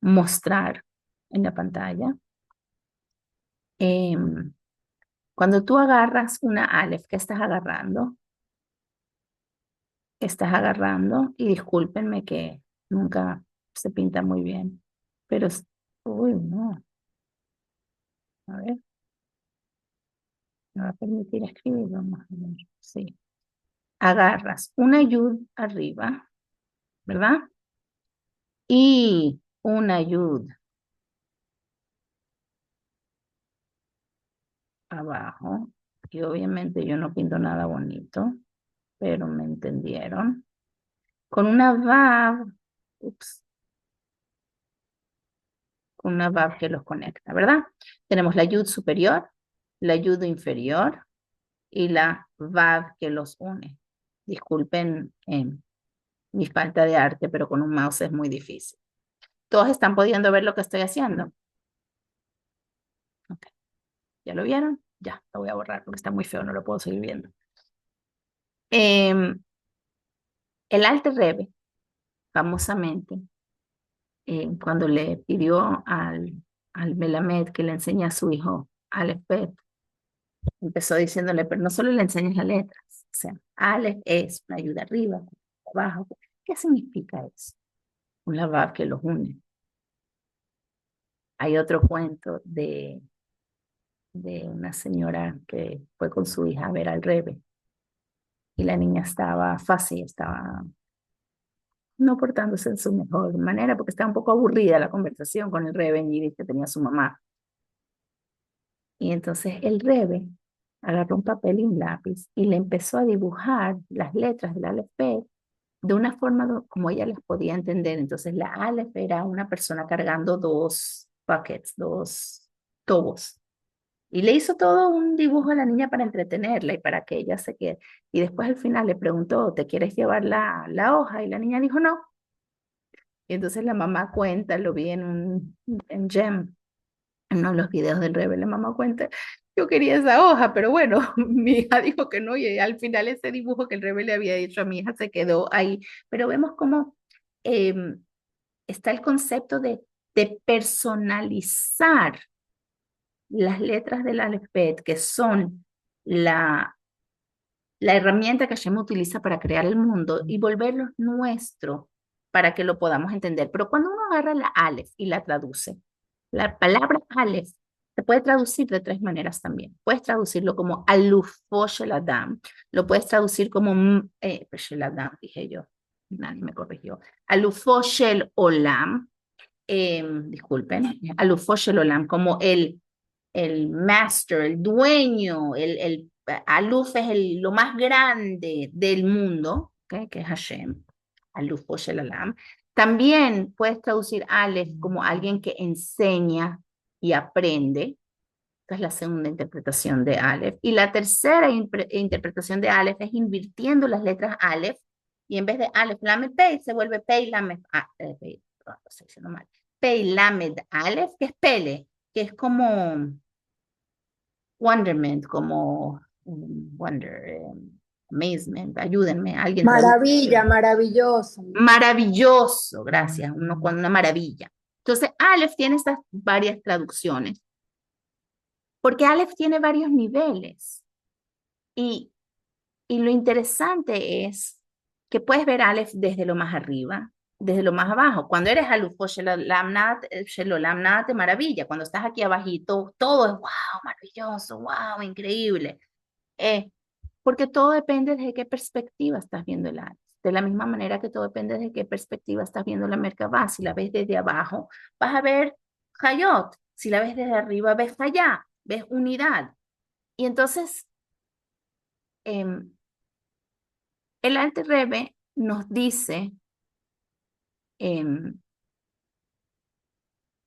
mostrar en la pantalla. Cuando tú agarras una alef, ¿qué estás agarrando? Estás agarrando, y discúlpenme que nunca se pinta muy bien, pero, uy, no, a ver, me va a permitir escribirlo más o menos, sí. Agarras una yud arriba, ¿verdad? Y una yud abajo, y obviamente yo no pinto nada bonito, pero me entendieron. Con una vav, ups, con una vav que los conecta, ¿verdad? Tenemos la yud superior, la yud inferior y la vav que los une. Disculpen mi falta de arte, pero con un mouse es muy difícil. ¿Todos están pudiendo ver lo que estoy haciendo? Ok. ¿Ya lo vieron? Ya, lo voy a borrar porque está muy feo, no lo puedo seguir viendo. El Alter Rebbe, famosamente, cuando le pidió al Melamed que le enseñe a su hijo Aleph Bet, empezó diciéndole, pero no solo le enseñes las letras, o sea, Aleph es una ayuda arriba, abajo. ¿Qué significa eso? Un lavab que los une. Hay otro cuento de una señora que fue con su hija a ver al Rebbe y la niña estaba fácil, estaba no portándose en su mejor manera porque estaba un poco aburrida la conversación con el Rebbe y que tenía su mamá. Y entonces el Rebbe agarró un papel y un lápiz y le empezó a dibujar las letras del Aleph Bet de una forma como ella las podía entender. Entonces la Aleph era una persona cargando dos buckets, dos tobos. Y le hizo todo un dibujo a la niña para entretenerla y para que ella se quede. Y después al final le preguntó, ¿te quieres llevar la hoja? Y la niña dijo no. Y entonces la mamá cuenta, lo vi en Gem, en uno de los videos del Rebbe, la mamá cuenta, yo quería esa hoja, pero bueno, mi hija dijo que no, y al final ese dibujo que el Rebbe le había hecho a mi hija se quedó ahí. Pero vemos cómo eh, está el concepto de personalizar las letras del alfabeto, que son la herramienta que Hashem utiliza para crear el mundo y volverlo nuestro para que lo podamos entender. Pero cuando uno agarra la Aleph y la traduce, la palabra Aleph se puede traducir de tres maneras también. Puedes traducirlo como Alufo Shel Adam, lo puedes traducir como Shel Adam, dije yo, nadie me corrigió. Alufo Shel Olam, disculpen, Alufo Shel Olam, como el master, el dueño, el Aluf es lo más grande del mundo, ¿okay? Que es Hashem, Aluf Shel Olam. También puedes traducir Aleph como alguien que enseña y aprende. Esta es la segunda interpretación de Aleph. Y la tercera interpretación de Aleph es invirtiendo las letras Aleph y en vez de Aleph, Lamed, Pei, se vuelve Pei, Lamed, lo estoy diciendo mal. Pei, Lamed, Aleph, que es Pele, que es como wonderment, como wonder, amazement, ayúdenme, alguien traduce. Maravilla, maravilloso. Maravilloso, gracias, uno con una maravilla. Entonces, Aleph tiene estas varias traducciones, porque Aleph tiene varios niveles. Y Y lo interesante es que puedes ver Aleph desde lo más arriba, desde lo más abajo. Cuando eres Alufo, Shelolam, nada te maravilla. Cuando estás aquí abajito, todo es wow, maravilloso, wow, increíble. Eh, porque todo depende de qué perspectiva estás viendo el Aleph. De la misma manera que todo depende de qué perspectiva estás viendo la Merkabah. Si la ves desde abajo, vas a ver Hayot. Si la ves desde arriba, ves Hayá, ves unidad. Y entonces, em, el Alter Rebbe nos dice em,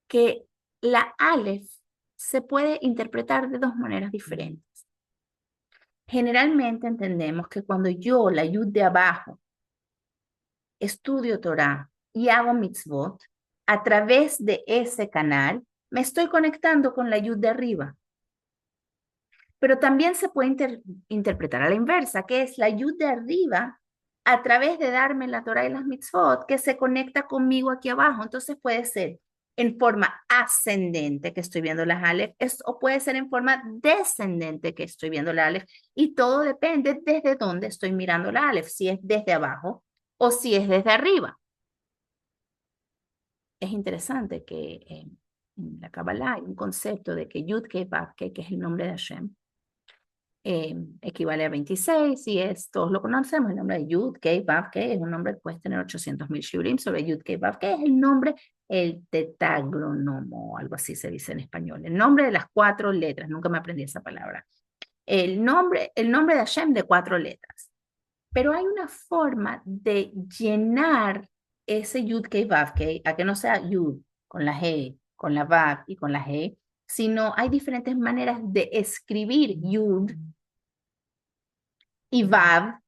que la Aleph se puede interpretar de dos maneras diferentes. Generalmente entendemos que cuando yo, la Yud de abajo, estudio Torah y hago mitzvot, a través de ese canal me estoy conectando con la Yud de arriba. Pero también se puede interpretar a la inversa, que es la Yud de arriba a través de darme la Torah y las mitzvot, que se conecta conmigo aquí abajo. Entonces puede ser en forma ascendente que estoy viendo las Aleph, o puede ser en forma descendente que estoy viendo la Aleph, y todo depende desde dónde estoy mirando la Aleph, si es desde abajo o si es desde arriba. Es interesante que en la Kabbalah hay un concepto de que Yud Kei Vav Kei, que es el nombre de Hashem, equivale a 26 y es, todos lo conocemos, el nombre de Yud Kei Vav Kei es un nombre que puede tener 800.000 shiurim. Sobre Yud Kei Vav Kei es el nombre, el tetragránomo, algo así se dice en español, el nombre de las 4 letras, nunca me aprendí esa palabra, el nombre de Hashem de 4 letras. Pero hay una forma de llenar ese Yud Kei Vav Kei, a que no sea Yud con la G, con la Vav y con la G, sino hay diferentes maneras de escribir Yud y Vav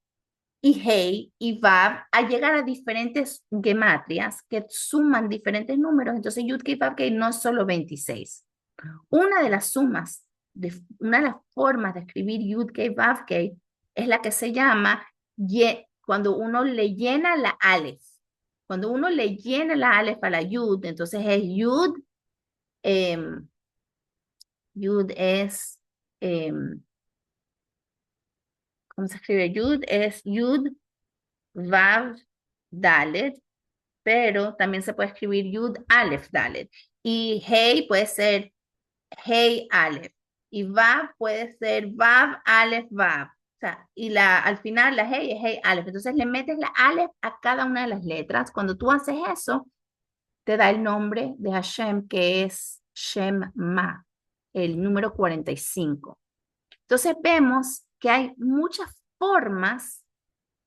y Hey y Vav a llegar a diferentes gematrias que suman diferentes números. Entonces Yud Kei Vav Kei no es solo 26. Una de las sumas, una de las formas de escribir Yud Kei Vav Kei es la que se llama cuando uno le llena la Aleph. Cuando uno le llena la Aleph a la Yud, entonces es Yud, Yud es, ¿cómo se escribe? Yud es Yud Vav Dalet, pero también se puede escribir Yud Aleph Dalet. Y Hey puede ser Hey Aleph. Y Vav puede ser Vav Aleph Vav. O sea, y al final la Hey es Hey Aleph. Entonces le metes la Aleph a cada una de las letras. Cuando tú haces eso, te da el nombre de Hashem, que es Shem Ma, el número 45. Entonces vemos que hay muchas formas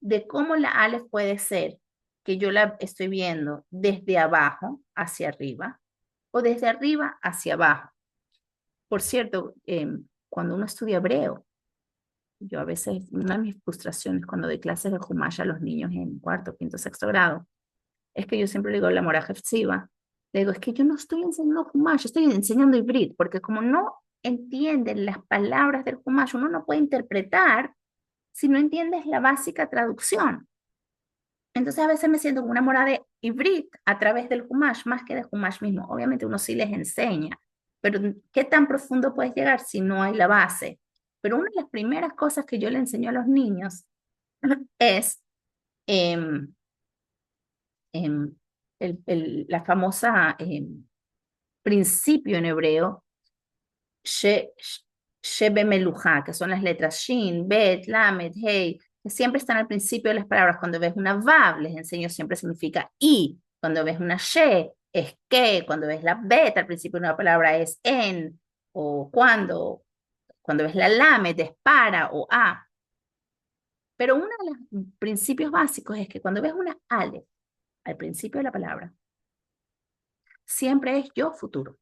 de cómo la Aleph puede ser, que yo la estoy viendo desde abajo hacia arriba o desde arriba hacia abajo. Por cierto, cuando uno estudia hebreo, yo a veces, una de mis frustraciones cuando doy clases de Humash a los niños en cuarto, quinto, sexto grado, es que yo siempre le digo la Mora Hefziva, le digo, es que yo no estoy enseñando Humash, estoy enseñando Ibrit, porque como no entienden las palabras del Humash, uno no puede interpretar si no entiendes la básica traducción. Entonces a veces me siento como una mora de Ibrit a través del Humash, más que de Humash mismo. Obviamente uno sí les enseña, pero ¿qué tan profundo puedes llegar si no hay la base? Pero una de las primeras cosas que yo le enseño a los niños es em, em, la famosa principio en hebreo, Shebe Meluja, que son las letras Shin, Bet, Lamed, Hey, que siempre están al principio de las palabras. Cuando ves una Vav, les enseño, siempre significa y. Cuando ves una She, es que. Cuando ves la Bet, al principio de una palabra es en, o cuando. Cuando ves la Lamed, es para o a. Pero uno de los principios básicos es que cuando ves una Ale, al principio de la palabra, siempre es yo futuro.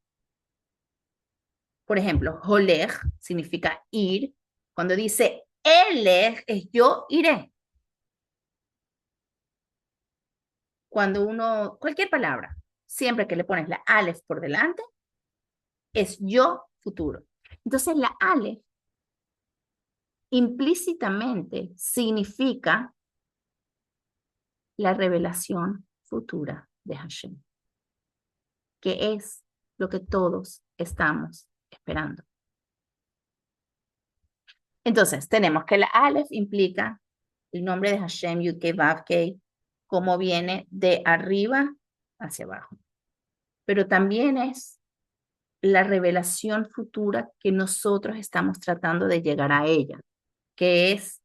Por ejemplo, Holeg significa ir. Cuando dice Eleg es yo iré. Cuando uno, cualquier palabra, siempre que le pones la Aleph por delante, es yo futuro. Entonces la Aleph implícitamente significa la revelación futura de Hashem, que es lo que todos estamos esperando. Entonces, tenemos que la Aleph implica el nombre de Hashem, Yud Kei Vav Kei, cómo viene de arriba hacia abajo. Pero también es la revelación futura que nosotros estamos tratando de llegar a ella, que es,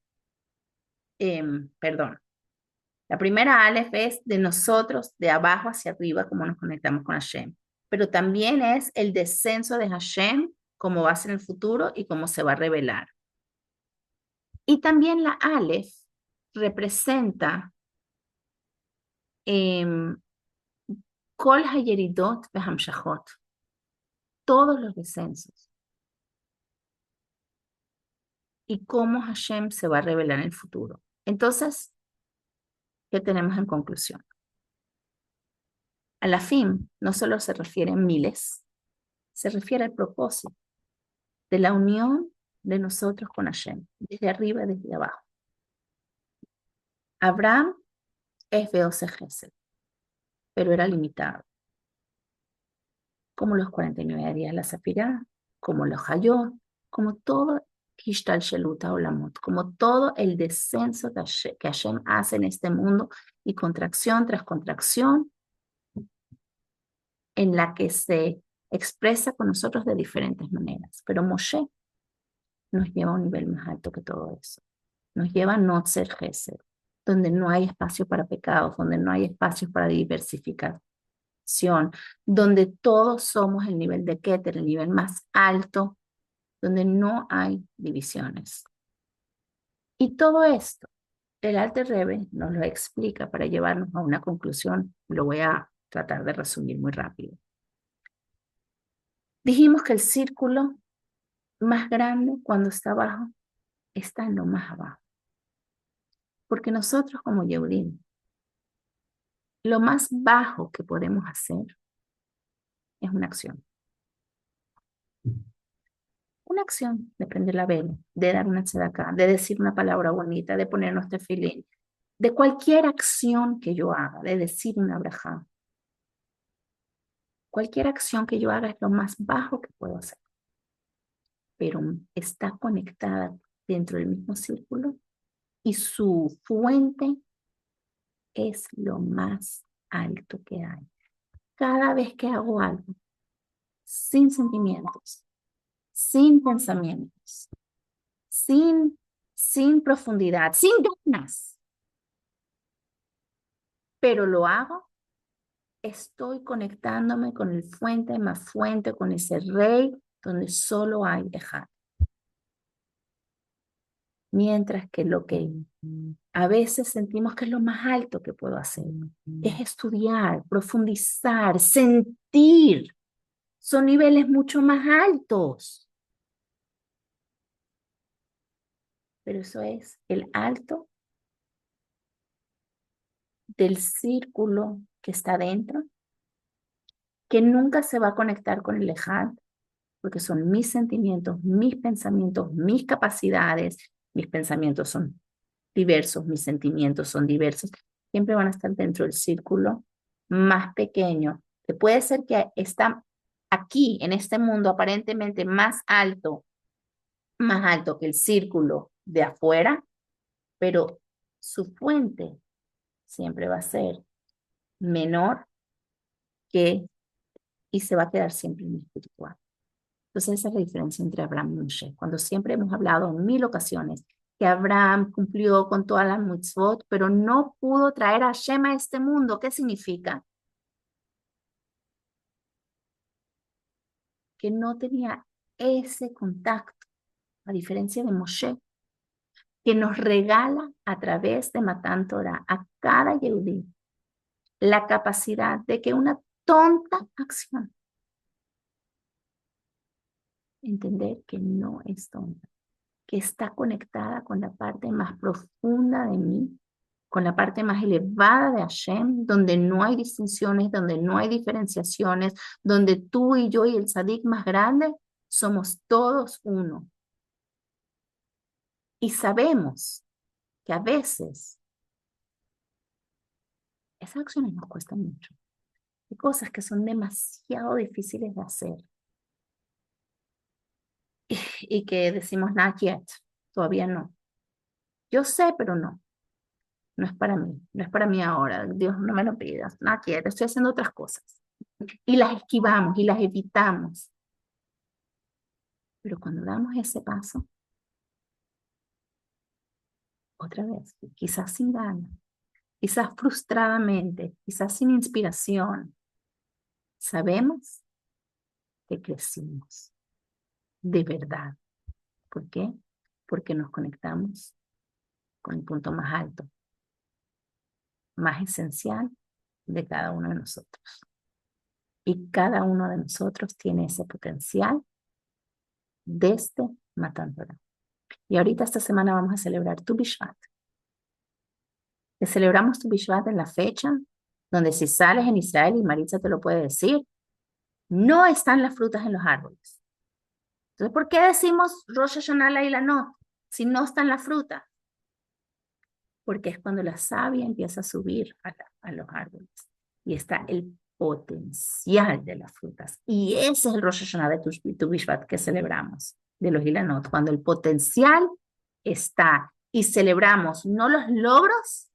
perdón, la primera Aleph es de nosotros, de abajo hacia arriba, cómo nos conectamos con Hashem. Pero también es el descenso de Hashem, cómo va a ser en el futuro y cómo se va a revelar. Y también la Aleph representa Kol Hayeridot Vehamshachot, todos los descensos, y cómo Hashem se va a revelar en el futuro. Entonces, ¿qué tenemos en conclusión? A la fin no solo se refiere a miles, se refiere al propósito de la unión de nosotros con Hashem, desde arriba y desde abajo. Abraham es Beose Gesed, pero era limitado, como los 49 días de la Zafirá, como los Hayot, como todo Hishtal Sheluta Olamot, como todo el descenso que Hashem hace en este mundo y contracción tras contracción en la que se expresa con nosotros de diferentes maneras. Pero Moshe nos lleva a un nivel más alto que todo eso. Nos lleva a no ser Gesed, donde no hay espacio para pecados, donde no hay espacio para diversificación, donde todos somos el nivel de Keter, el nivel más alto, donde no hay divisiones. Y todo esto, el Alter Rebbe nos lo explica para llevarnos a una conclusión. Lo voy a tratar de resumir muy rápido. Dijimos que el círculo más grande cuando está abajo está en lo más abajo. Porque nosotros como Yehudim, lo más bajo que podemos hacer es una acción. Una acción de prender la vela, de dar una tzedakah, de decir una palabra bonita, de ponernos tefilín, de cualquier acción que yo haga, de decir una braja. Cualquier acción que yo haga es lo más bajo que puedo hacer, pero está conectada dentro del mismo círculo y su fuente es lo más alto que hay. Cada vez que hago algo sin sentimientos, sin pensamientos, sin profundidad, sin ganas, pero lo hago, estoy conectándome con el fuente más fuente, con ese rey donde solo hay Ejad. Mientras que lo que a veces sentimos que es lo más alto que puedo hacer es estudiar, profundizar, sentir. Son niveles mucho más altos. Pero eso es el alto del círculo que está dentro, que nunca se va a conectar con el Ejad, porque son mis sentimientos, mis pensamientos, mis capacidades. Mis pensamientos son diversos, mis sentimientos son diversos. Siempre van a estar dentro del círculo más pequeño, que puede ser que está aquí, en este mundo, aparentemente más alto que el círculo de afuera, pero su fuente siempre va a ser menor que, y se va a quedar siempre en el espiritual. Entonces esa es la diferencia entre Abraham y Moshe. Cuando siempre hemos hablado en 1000 ocasiones que Abraham cumplió con todas las mitzvot, pero no pudo traer a Hashem a este mundo. ¿Qué significa? Que no tenía ese contacto, a diferencia de Moshe, que nos regala a través de Matan Torah a cada Yehudí la capacidad de que una tonta acción, entender que no es tonta, que está conectada con la parte más profunda de mí, con la parte más elevada de Hashem, donde no hay distinciones, donde no hay diferenciaciones, donde tú y yo y el tzadik más grande somos todos uno. Y sabemos que a veces esas acciones nos cuestan mucho. Hay cosas que son demasiado difíciles de hacer y que decimos not yet. todavía no. Yo sé, pero no. No es para mí, no es para mí ahora. Dios, no me lo pidas, no quiero, estoy haciendo otras cosas. Y las esquivamos y las evitamos. Pero cuando damos ese paso, otra vez, quizás sin ganas, quizás frustradamente, quizás sin inspiración, sabemos que crecimos de verdad. ¿Por qué? Porque nos conectamos con el punto más alto, más esencial de cada uno de nosotros. Y cada uno de nosotros tiene ese potencial desde matándola. Y ahorita esta semana vamos a celebrar Tu Bishvat. Que celebramos Tu Bishvat en la fecha donde si sales en Israel, y Maritza te lo puede decir, no están las frutas en los árboles. Entonces, ¿por qué decimos Rosh Hashanah y la no si no están las frutas? Porque es cuando la savia empieza a subir a los árboles y está el potencial de las frutas. Y ese es el Rosh Hashanah de Tu Bishvat que celebramos, de los Ilanot, cuando el potencial está y celebramos no los logros,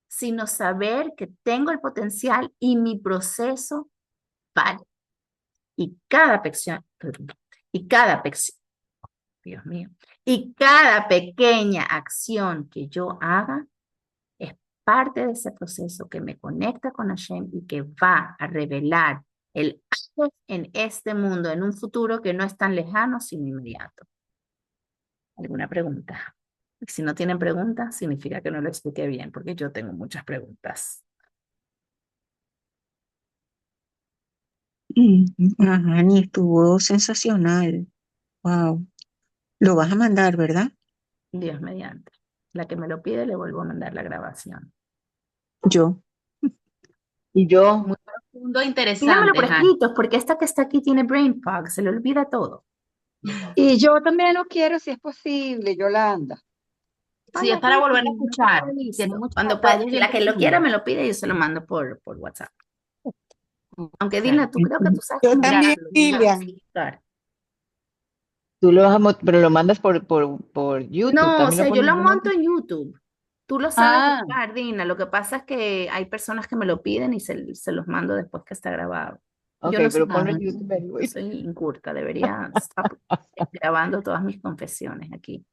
sino saber que tengo el potencial y mi proceso vale. Y cada Dios mío, y cada pequeña acción que yo haga es parte de ese proceso que me conecta con Hashem y que va a revelar el Hashem en este mundo, en un futuro que no es tan lejano, sino inmediato. ¿Alguna pregunta? Si no tienen preguntas, significa que no lo expliqué bien, porque yo tengo muchas preguntas. Ajá, ni estuvo sensacional. Wow. Lo vas a mandar, ¿verdad? Dios mediante. La que me lo pide, le vuelvo a mandar la grabación. Yo. Y yo, Muy profundo e Pídamelo interesante, por Jani. escrito, porque esta que está aquí tiene brain fog, se le olvida todo. y yo también lo quiero si es posible, Yolanda. Sí, es Vaya, para volver a no escuchar. está Tiene listo. muchos Cuando detalles bien la que lo quiera profundos. me lo pide y yo se lo mando por WhatsApp. Aunque Ok. Dina, tú creo que tú sabes Yo cómo Gracias. también, usarlo. Yo no sé Lilian. usar. Tú lo vas a, pero lo mandas por YouTube, No, o también sea, lo yo pones, lo lo monto mandas. en YouTube. Tú lo sabes Ah, buscar, Dina. Lo que pasa es que hay personas que me lo piden y se los mando después que está grabado. ok, Yo no sé pero ponlo en mucho. YouTube Yo anyway. soy incurta. Debería estar grabando todas mis confesiones aquí.